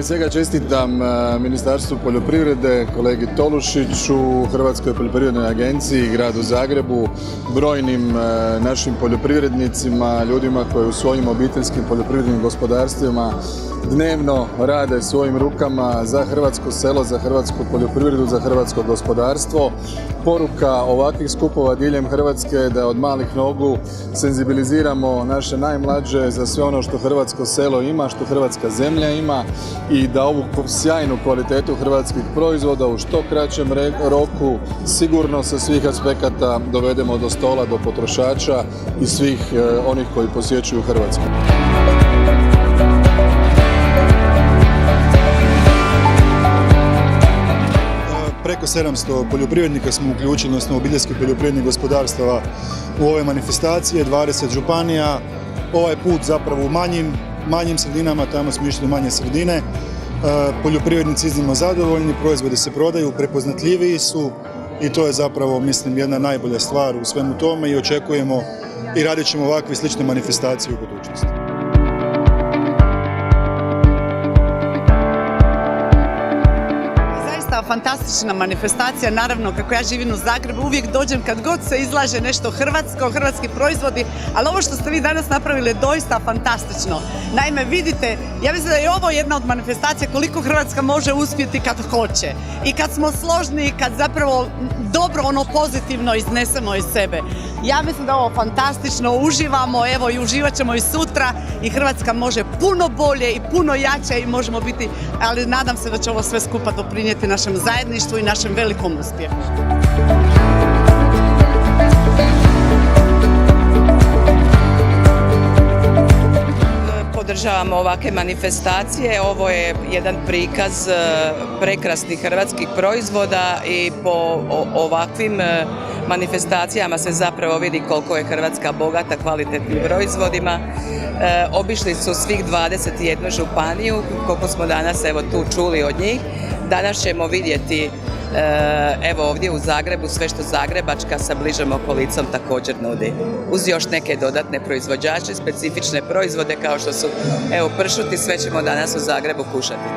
svega čestitam Ministarstvu poljoprivrede, kolegi Tolušiću, Hrvatskoj poljoprivrednoj agenciji, gradu Zagrebu, brojnim našim poljoprivrednicima, ljudima koji u svojim obiteljskim poljoprivrednim gospodarstvima dnevno rade svojim rukama za hrvatsko selo, za hrvatsku poljoprivredu, za hrvatsko gospodarstvo. Poruka ovakvih skupova diljem Hrvatske je da od malih nogu senzibiliziramo naše najmlađe za sve ono što hrvatsko selo ima, što hrvatska zemlja ima i da ovu sjajnu kvalitetu hrvatskih proizvoda u što kraćem roku sigurno sa svih aspekata dovedemo do stola, do potrošača i svih onih koji posjećuju Hrvatsku. Preko 700 poljoprivrednika smo uključili, odnosno obiteljskih poljoprivrednih gospodarstava u ove manifestacije, 20 županija. Ovaj put zapravo u manjim sredinama, tamo smo išli u manje sredine. Poljoprivrednici iznimno zadovoljni, proizvodi se prodaju, prepoznatljiviji su i to je zapravo, mislim, jedna najbolja stvar u svemu tome i očekujemo i radit ćemo ovakve slične manifestacije u budućnosti. Fantastična manifestacija, naravno kako ja živim u Zagrebu, uvijek dođem kad god se izlaže nešto hrvatsko, hrvatski proizvodi, ali ovo što ste vi danas napravili je doista fantastično. Naime, vidite, ja mislim da je ovo jedna od manifestacija koliko Hrvatska može uspjeti kad hoće i kad smo složni, kad zapravo dobro pozitivno iznesemo iz sebe. Ja mislim da je ovo fantastično, uživamo, evo i uživat ćemo i sutra i Hrvatska može puno bolje i puno jače i možemo biti, ali nadam se da će ovo sve skupa doprinijeti našem zajedništvu i našem velikom uspjehu. Podržavamo ovakve manifestacije. Ovo je jedan prikaz prekrasnih hrvatskih proizvoda i po ovakvim manifestacijama se zapravo vidi koliko je Hrvatska bogata kvalitetnim proizvodima. Obišli su svih 21 županiju, koliko smo danas evo tu čuli od njih. Danas ćemo vidjeti evo ovdje u Zagrebu sve što Zagrebačka sa bližom okolicom također nudi. Uz još neke dodatne proizvođače, specifične proizvode kao što su evo pršuti, sve ćemo danas u Zagrebu kušati.